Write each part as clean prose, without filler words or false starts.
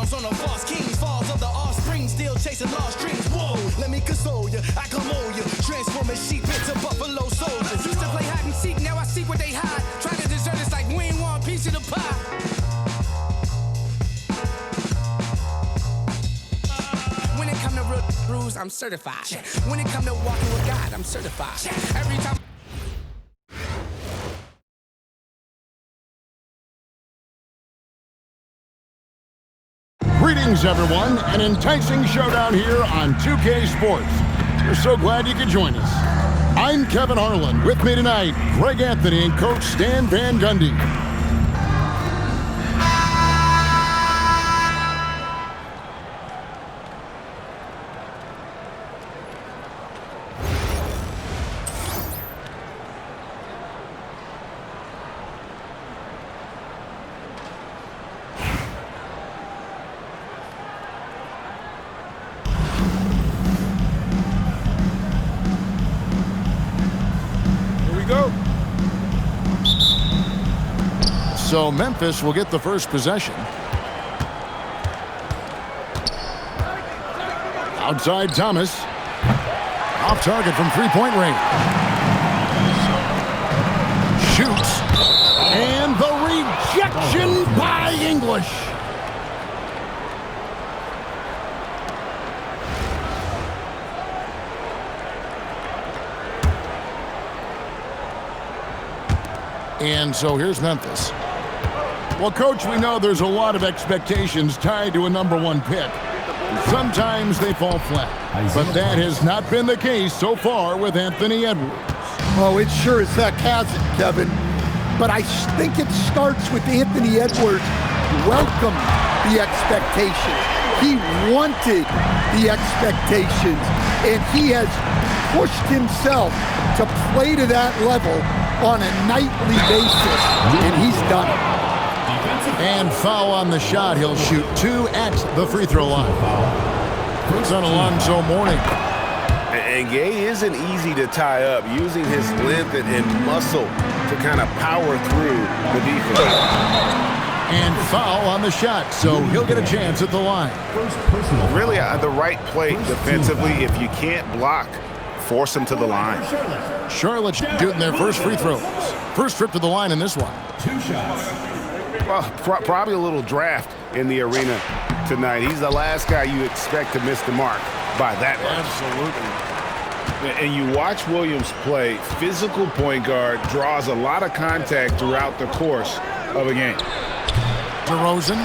bounce on the false kings, falls of the offspring, still chasing lost dreams. Whoa, let me console you, I come on you, transforming sheep into buffalo soldiers. Used to play hide and seek, now I see what they hide. Try to desert us like we ain't want a piece of the pie. When it come to real rules, I'm certified. When it come to walking with God, I'm certified. Every time. Greetings, everyone. An enticing showdown here on 2K Sports. We're so glad you could join us. I'm Kevin Harlan. With me tonight, Greg Anthony and Coach Stan Van Gundy. So Memphis will get the first possession. Outside Thomas. Off target from three-point range. Shoots. And the rejection by English. And so here's Memphis. Well, Coach, we know there's a lot of expectations tied to a #1 pick. Sometimes they fall flat, but that has not been the case so far with Anthony Edwards. Oh, it sure as heck hasn't, Kevin. But I think it starts with Anthony Edwards welcomed the expectations. He wanted the expectations, and he has pushed himself to play to that level on a nightly basis, and he's done it. And foul on the shot. He'll shoot 2 at the free throw line. It's on Alonzo Mourning. And Gay isn't easy to tie up, using his length and muscle to kind of power through the defense. And foul on the shot, so he'll get a chance at the line. Really the right play defensively. If you can't block, force him to the line. Charlotte shooting their first free throws. First trip to the line in this one. 2 shots. Well, probably a little draft in the arena tonight. He's the last guy you expect to miss the mark by that much. Absolutely. And you watch Williams play, physical point guard, draws a lot of contact throughout the course of a game. DeRozan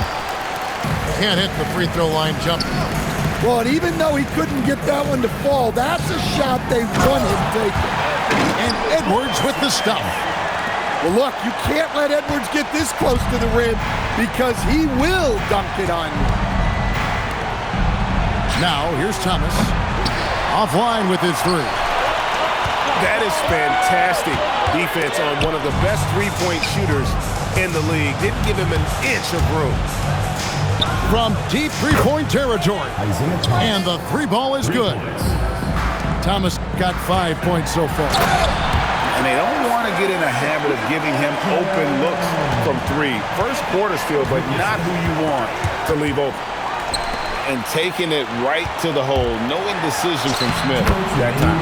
can't hit the free throw line jump. Well, and even though he couldn't get that one to fall, that's a shot they want him taking. And Edwards with the stuff. Well, look, you can't let Edwards get this close to the rim because he will dunk it on you. Now, here's Thomas. Offline with his 3. That is fantastic defense on one of the best three-point shooters in the league. Didn't give him an inch of room. From deep three-point territory. And the 3 ball is good. Thomas got 5 points so far. And they don't want to get in a habit of giving him open looks from 3. First quarter still, but not who you want to leave open. And taking it right to the hole. No indecision from Smith that time.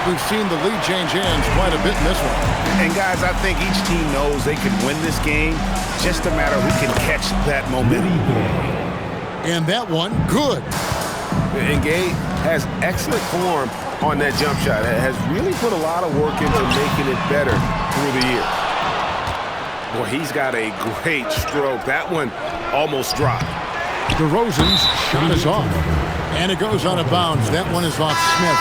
We've seen the lead change hands quite a bit in this one. And guys, I think each team knows they can win this game. Just a matter of who can catch that momentum. And that one, good. And Gay has excellent form on that jump shot. Has really put a lot of work into making it better through the year. Boy, he's got a great stroke. That one almost dropped. DeRozan's shot is off. And it goes out of bounds. That one is off Smith.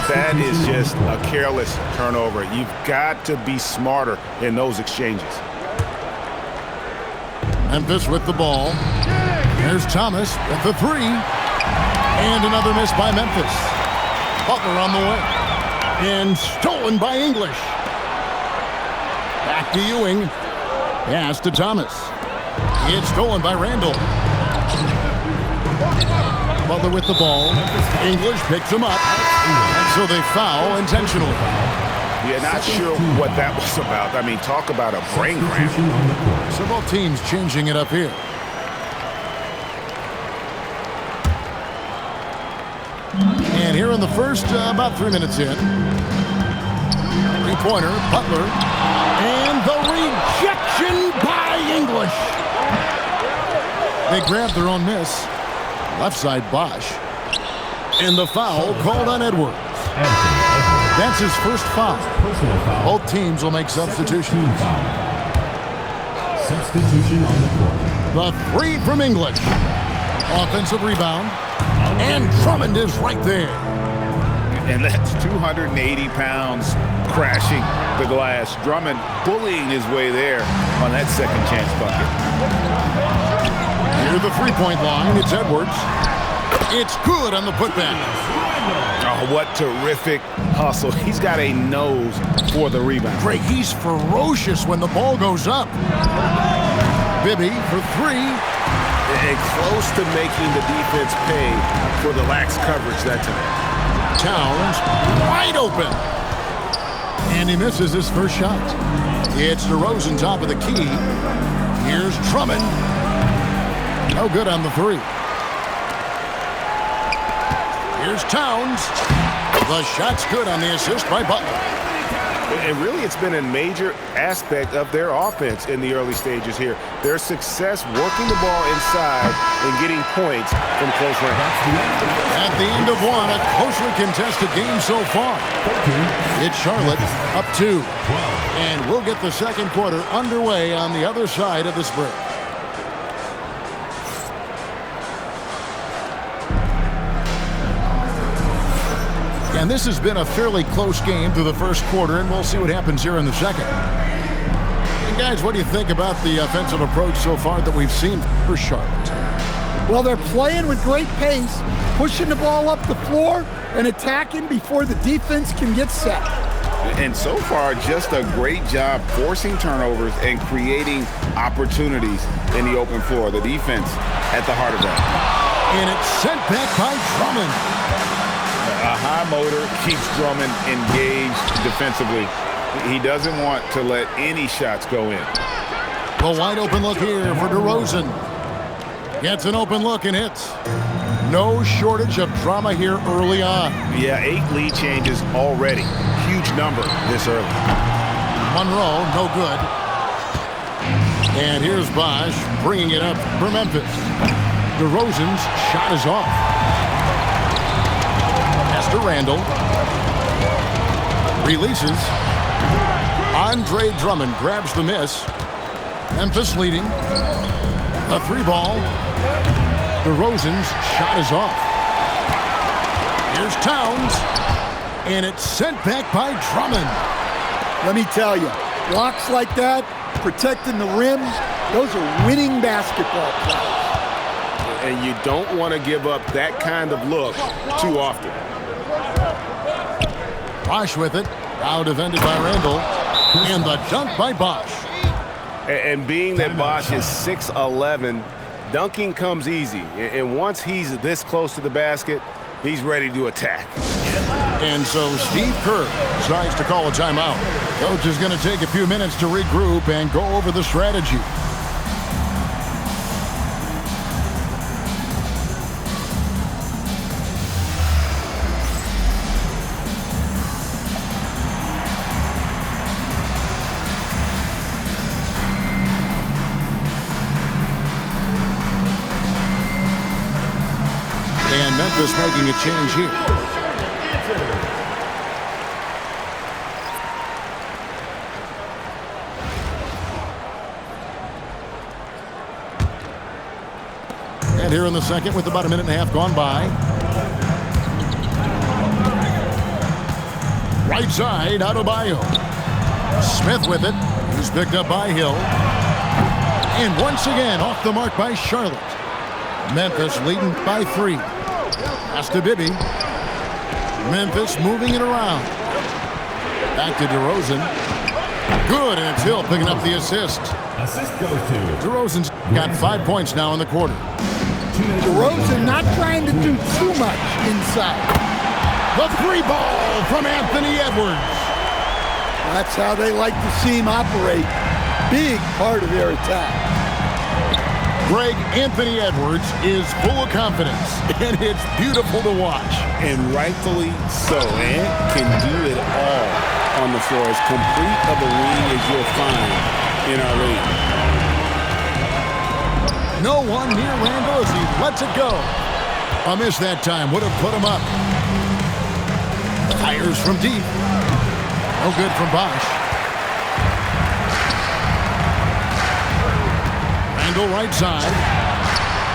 That is just a careless turnover. You've got to be smarter in those exchanges. Memphis with the ball. There's Thomas with the 3. And another miss by Memphis. Butler on the way. And stolen by English. Back to Ewing. Pass to Thomas. It's stolen by Randall. Butler with the ball. English picks him up. So they foul intentionally. Yeah, not sure what that was about. I mean, talk about a brain cramp. So both teams changing it up here. here in the first, about 3 minutes in. Three-pointer, Butler. And the rejection by English. They grabbed their own miss. Left side, Bosch. And the foul called on Edwards. That's his first foul. Both teams will make substitutions. Substitution on the court. The three from English. Offensive rebound. And Drummond is right there. And that's 280 pounds crashing the glass. Drummond bullying his way there on that second chance bucket. Near the three-point line, it's Edwards. It's good on the putback. Oh, what terrific hustle. He's got a nose for the rebound. Greg, he's ferocious when the ball goes up. Bibby for three. And close to making the defense pay for the lax coverage that time. Towns wide open. And he misses his first shot. It's DeRozan top of the key. Here's Drummond. No good on the three. Here's Towns. The shot's good on the assist by Butler. And really, it's been a major aspect of their offense in the early stages here. Their success working the ball inside and getting points from close range. At the end of one, a closely contested game so far. It's Charlotte up 2. And we'll get the second quarter underway on the other side of this break. And this has been a fairly close game through the first quarter, and we'll see what happens here in the second. And guys, what do you think about the offensive approach so far that we've seen for Charlotte? Well, they're playing with great pace, pushing the ball up the floor and attacking before the defense can get set. And so far, just a great job forcing turnovers and creating opportunities in the open floor. The defense at the heart of that. And it's sent back by Drummond. A high motor keeps Drummond engaged defensively. He doesn't want to let any shots go in. The wide open look here for DeRozan. Gets an open look and hits. No shortage of drama here early on. Yeah, 8 lead changes already. Huge number this early. Monroe, no good. And here's Bosch bringing it up for Memphis. DeRozan's shot is off. To Randall. Releases. Andre Drummond grabs the miss. Memphis leading. A 3-ball. DeRozan's shot is off. Here's Towns. And it's sent back by Drummond. Let me tell you, blocks like that, protecting the rim, those are winning basketball plays. And you don't want to give up that kind of look too often. Bosch with it. Now defended by Randall. And the dunk by Bosch. And being that Bosch is 6'11", dunking comes easy. And once he's this close to the basket, he's ready to attack. And so Steve Kerr decides to call a timeout. Coach is going to take a few minutes to regroup and go over the strategy. And Memphis making a change here. And here in the second with about a minute and a half gone by. Right side, Adebayo. Smith with it. He's picked up by Hill. And once again, off the mark by Charlotte. Memphis leading by 3. Pass to Bibby. Memphis moving it around. Back to DeRozan. Good, and it's Hill picking up the assist. Assist goes to DeRozan's got 5 points now in the quarter. DeRozan not trying to do too much inside. The 3-ball from Anthony Edwards. That's how they like to see him operate. Big part of their attack. Greg, Anthony Edwards is full of confidence, and it's beautiful to watch. And rightfully so. Ant can do it all on the floor. As complete of a wing as you'll find in our league. No one near Randall as he lets it go. A miss that time would have put him up. Fires from deep. No good from Bosch. Randall right side.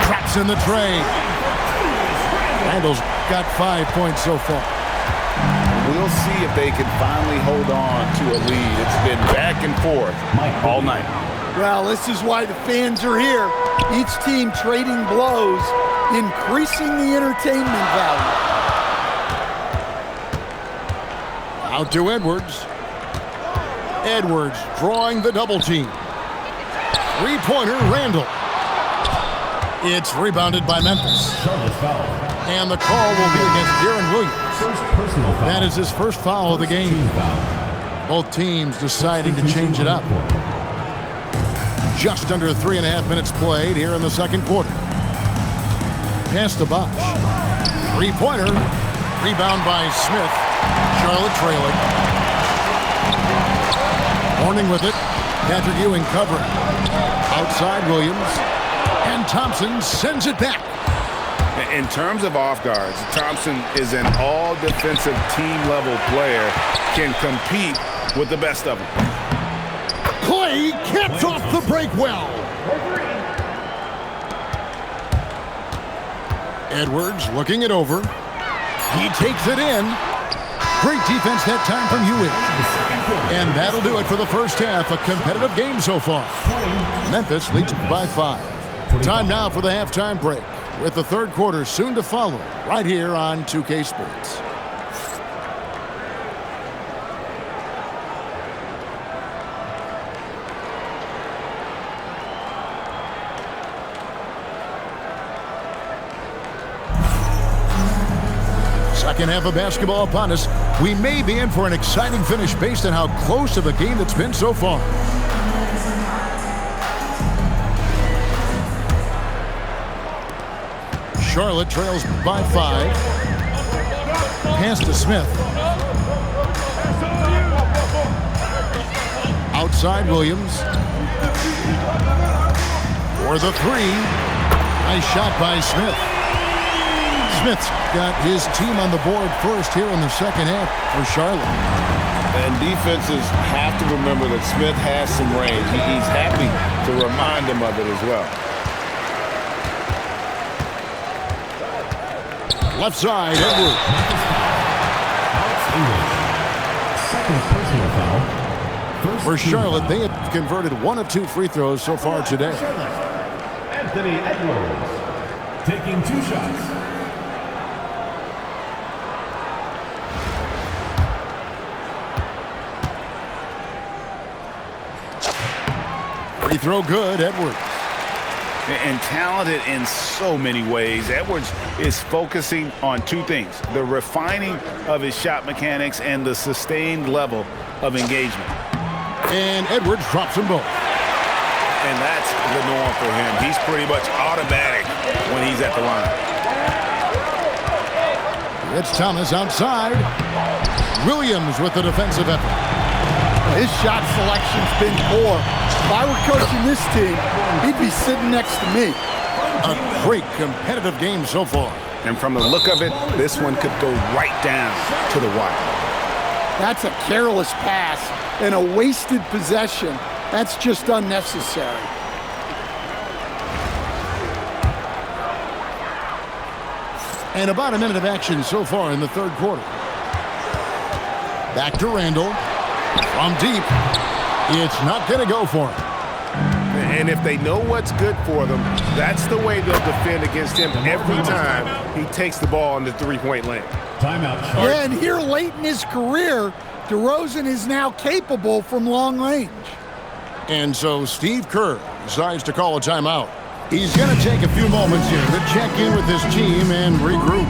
Cracks in the tray. Randall's got 5 points so far. We'll see if they can finally hold on to a lead. It's been back and forth all night. Well, this is why the fans are here. Each team trading blows, increasing the entertainment value. Out to Edwards. Edwards drawing the double team. Three-pointer, Randall. It's rebounded by Memphis. And the call will be against Deron Williams. That is his first foul of the game. Both teams deciding to change it up. Just under 3.5 minutes played here in the second quarter. Pass to Bosch. Three-pointer. Rebound by Smith. Charlotte trailing. Horning with it. Patrick Ewing covering. Outside Williams. And Thompson sends it back. In terms of off guards, Thompson is an all-defensive team-level player, can compete with the best of them. Clay caps off the break well. Edwards looking it over. He takes it in. Great defense that time from Ewing. And that'll do it for the first half. A competitive game so far. Memphis leads by 5. Time now for the halftime break, with the third quarter soon to follow, right here on 2K Sports. Second half of basketball upon us. We may be in for an exciting finish based on how close of a game it's been so far. Charlotte trails by 5. Pass to Smith. Outside Williams. For the three. Nice shot by Smith. Smith's got his team on the board first here in the second half for Charlotte. And defenses have to remember that Smith has some range. He's happy to remind them of it as well. Left side, Edwards. For Charlotte, they have converted 1 of 2 free throws so far today. Anthony Edwards taking 2 shots. Free throw good, Edwards. And talented in so many ways. Edwards is focusing on 2 things: the refining of his shot mechanics and the sustained level of engagement. And Edwards drops them both. And that's the norm for him. He's pretty much automatic when he's at the line. It's Thomas outside. Williams with the defensive effort. His shot selection's been poor. If I were coaching this team, he'd be sitting next to me. A great competitive game so far. And from the look of it, this one could go right down to the wire. That's a careless pass and a wasted possession. That's just unnecessary. And about a minute of action so far in the third quarter. Back to Randall. From deep. It's not going to go for him. And if they know what's good for them, that's the way they'll defend against him every time he takes the ball in the three-point lane. Timeout. Yeah, and here late in his career, DeRozan is now capable from long range. And so Steve Kerr decides to call a timeout. He's going to take a few moments here to check in with his team and regroup.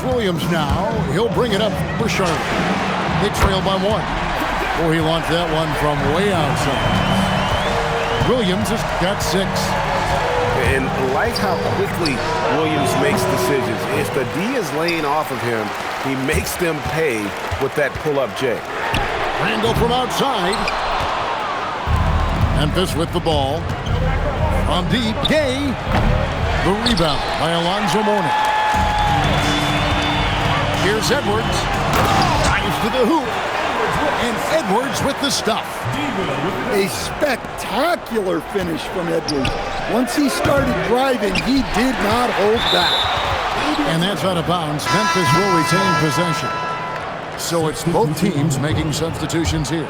Williams now. He'll bring it up for Charlotte. They trail by 1. Oh, he launched that one from way outside. Williams has got 6. And like how quickly Williams makes decisions. If the D is laying off of him, he makes them pay with that pull-up J. Randall from outside. Memphis with the ball. From deep, Gay. The rebound by Alonzo Mourning. Here's Edwards. Drives to the hoop. And Edwards with the stuff. A spectacular finish from Edwards. Once he started driving, he did not hold back. And that's out of bounds. Memphis will retain possession. So it's both teams making substitutions here.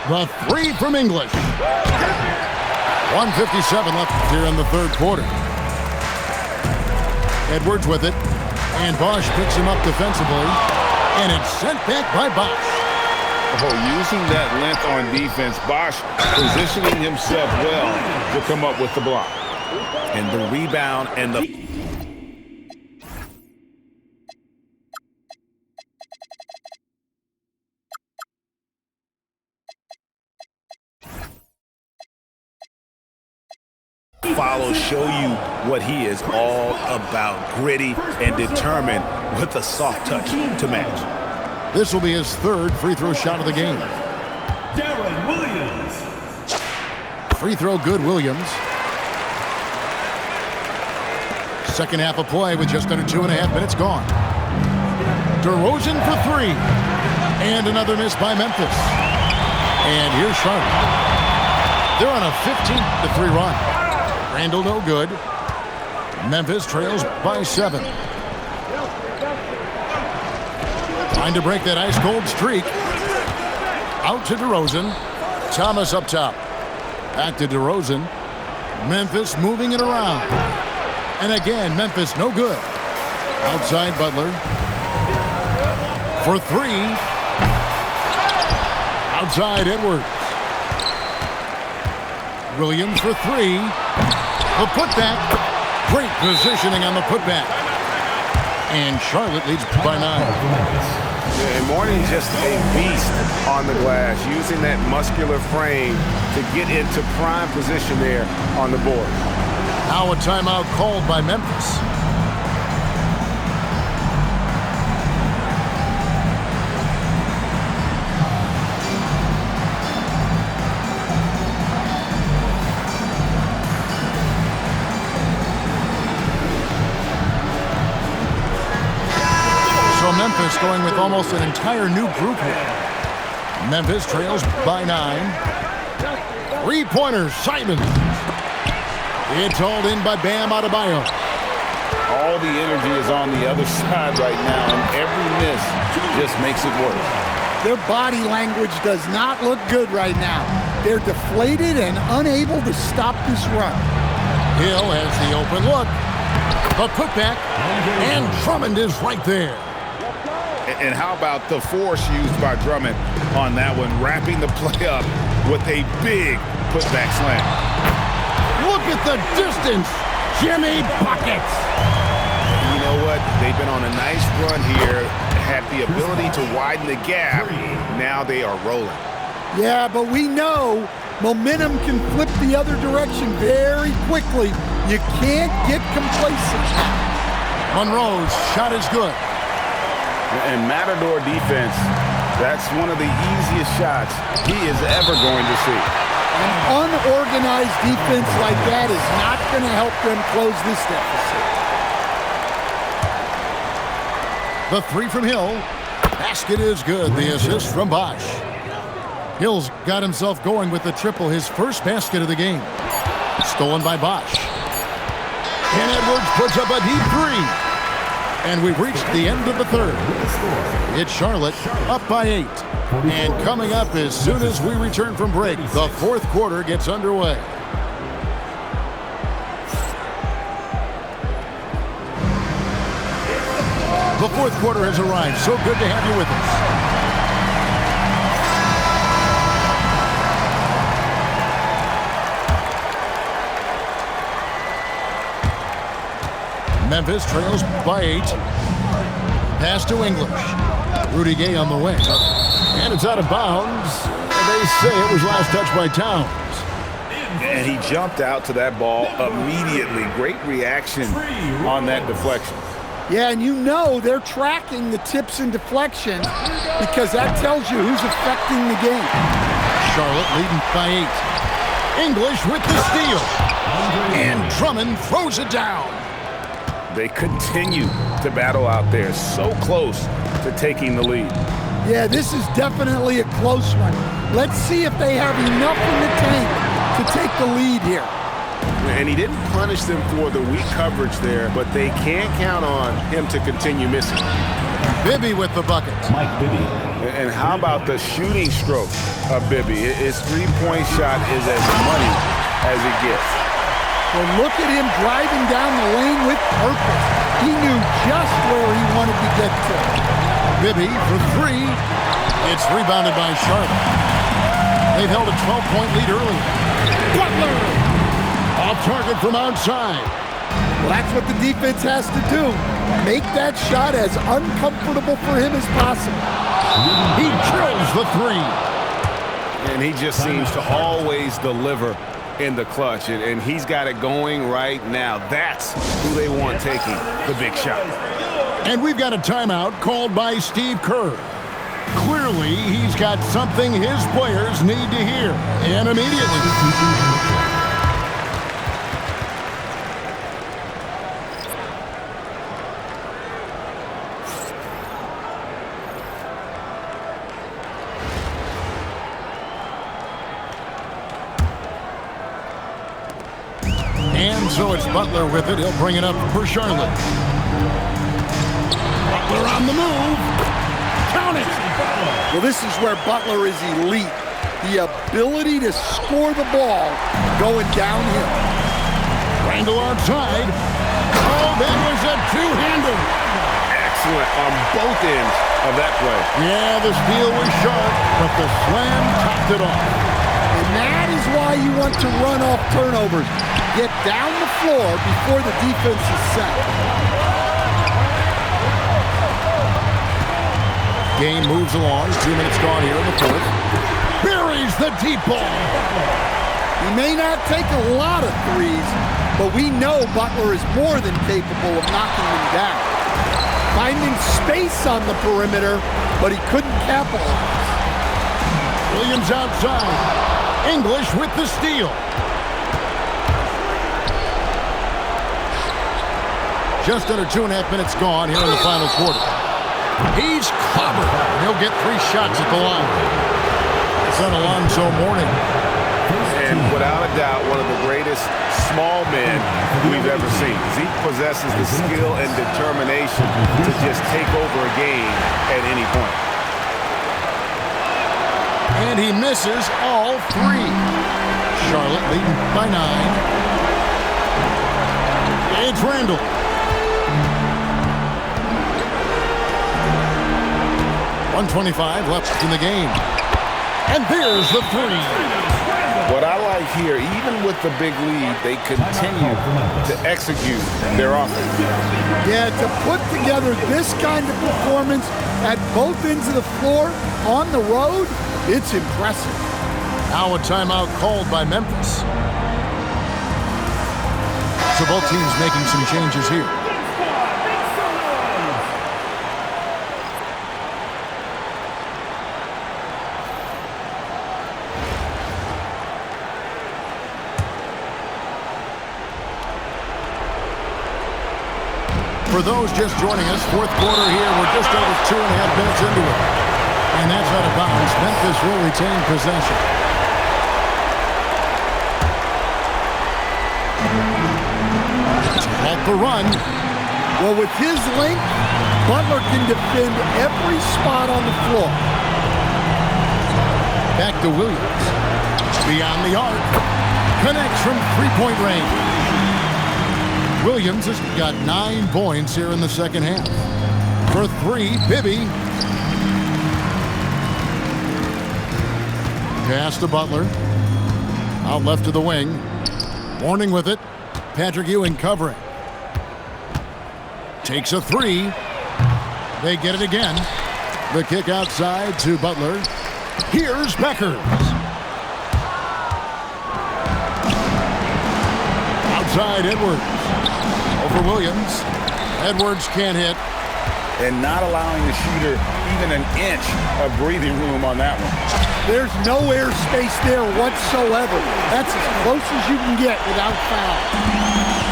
The 3 from English. 1:57 left here in the third quarter. Edwards with it. And Bosch picks him up defensively. And it's sent back by Bosch. Oh, using that length on defense, Bosch positioning himself well to come up with the block. And the rebound and the... follow show you what he is all about. Gritty and determined with a soft touch to match. This will be his 3rd free throw shot of the game. Darren Williams. Free throw good, Williams. Second half of play with just under 2.5 minutes gone. DeRozan for 3. And another miss by Memphis. And here's Charlotte. They're on a 15-3 run. Randall no good. Memphis trails by 7. Trying to break that ice-cold streak. Out to DeRozan. Thomas up top. Back to DeRozan. Memphis moving it around. And again, Memphis no good. Outside Butler. For 3. Outside Edwards. Williams for 3. The putback. Great positioning on the putback. And Charlotte leads by 9. And Mourning just a beast on the glass, using that muscular frame to get into prime position there on the board. Now a timeout called by Memphis. Memphis going with almost an entire new group here. Memphis trails by 9. 3-pointer, Simon. It's hauled in by Bam Adebayo. All the energy is on the other side right now, and every miss just makes it worse. Their body language does not look good right now. They're deflated and unable to stop this run. Hill has the open look. The putback, and Drummond is right there. And how about the force used by Drummond on that one, wrapping the play up with a big putback slam. Look at the distance. Jimmy buckets. You know what? They've been on a nice run here, had the ability to widen the gap. Now they are rolling. Yeah, but we know momentum can flip the other direction very quickly. You can't get complacent. Monroe's shot is good. And Matador defense, that's one of the easiest shots he is ever going to see. An unorganized defense like that is not going to help them close this deficit. The 3 from Hill. Basket is good. The assist from Bosch. Hill's got himself going with the triple, his first basket of the game. Stolen by Bosch. And Edwards puts up a deep 3. And we've reached the end of the third. It's Charlotte up by 8. And coming up as soon as we return from break, the fourth quarter gets underway. The fourth quarter has arrived. So good to have you with us. Memphis trails by 8. Pass to English. Rudy Gay on the wing. And it's out of bounds. They say it was last touched by Towns. And he jumped out to that ball immediately. Great reaction on that deflection. Yeah, and you know they're tracking the tips and deflections because that tells you who's affecting the game. Charlotte leading by 8. English with the steal. And Drummond throws it down. They continue to battle out there, so close to taking the lead. Yeah, this is definitely a close one. Let's see if they have enough in the tank to take the lead here. And he didn't punish them for the weak coverage there, but they can't count on him to continue missing. Bibby with the bucket. Mike Bibby. And how about the shooting stroke of Bibby? His three-point shot is as money as it gets. Well, look at him driving down the lane with purpose. He knew just where he wanted to get to. Bibby for 3. It's rebounded by Charlotte. They've held a 12-point lead early. Butler! Off target from outside. Well, that's what the defense has to do. Make that shot as uncomfortable for him as possible. He drills the 3. And he just seems to always deliver in the clutch. And he's got it going right now. That's who they want taking the big shot. And we've got a timeout called by Steve Kerr. Clearly, he's got something his players need to hear, and immediately. And so it's Butler with it. He'll bring it up for Charlotte. Butler on the move. Count it. Well, this is where Butler is elite. The ability to score the ball going downhill. Randall outside. Oh, that was a two-hander. Excellent on both ends of that play. Yeah, the steal was sharp, but the slam topped it off. And that is why you want to run off turnovers. Get down the floor before the defense is set. Game moves along. 2 minutes gone here in the fourth. Buries the deep ball. He may not take a lot of threes, but we know Butler is more than capable of knocking them down. Finding space on the perimeter, but he couldn't capitalize. Williams outside. English with the steal. Just under 2.5 minutes gone here in the final quarter. He's clobbered. He'll get 3 shots at the line. It's on Alonzo Mourning. And without a doubt, one of the greatest small men we've ever seen. Zeke possesses the skill and determination to just take over a game at any point. And he misses all 3. Charlotte leading by 9. It's Randall. .125 left in the game. And there's the 3. What I like here, even with the big lead, they continue to execute their offense. Yeah, to put together this kind of performance at both ends of the floor on the road, it's impressive. Now a timeout called by Memphis. So both teams making some changes here. For those just joining us, fourth quarter here. We're just over 2.5 minutes into it. And that's out of bounds. Memphis will retain possession. To halt the run. Well, with his length, Butler can defend every spot on the floor. Back to Williams. Beyond the arc. Connects from three-point range. Williams has got 9 points here in the second half. For 3, Bibby. Pass to Butler. Out left to the wing. Mourning with it. Patrick Ewing covering. Takes a 3. They get it again. The kick outside to Butler. Here's Beckers. Outside Edwards. Over Williams. Edwards can't hit. And not allowing the shooter even an inch of breathing room on that one. There's no airspace there whatsoever. That's as close as you can get without foul.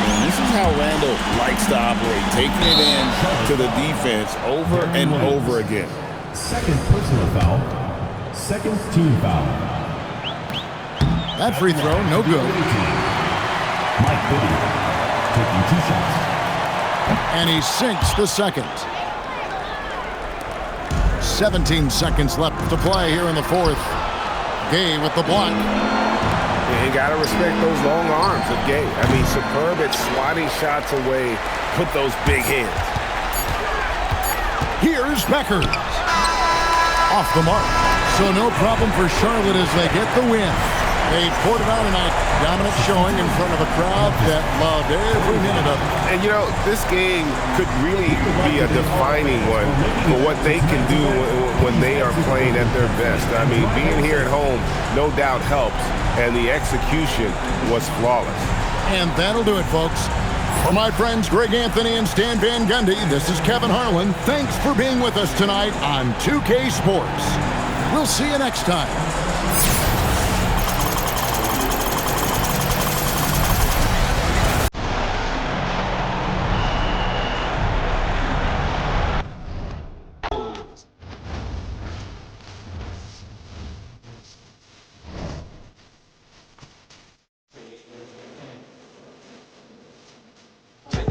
And this is how Randall likes to operate, taking it in to the defense over and over again. Second personal foul. Second team foul. That free throw, no good. Mike Bibby taking 2 shots. And he sinks the second. 17 seconds left to play here in the fourth. Gay with the block. You got to respect those long arms of Gay. I mean, superb at swatting shots away. Put those big hands. Here's Beckers. Off the mark. So no problem for Charlotte as they get the win. They poured it on tonight. Dominant showing in front of a crowd that loved every minute of it. And, you know, this game could really be a defining one for what they can do when they are playing at their best. I mean, being here at home no doubt helps, and the execution was flawless. And that'll do it, folks. For my friends Greg Anthony and Stan Van Gundy, this is Kevin Harlan. Thanks for being with us tonight on 2K Sports. We'll see you next time.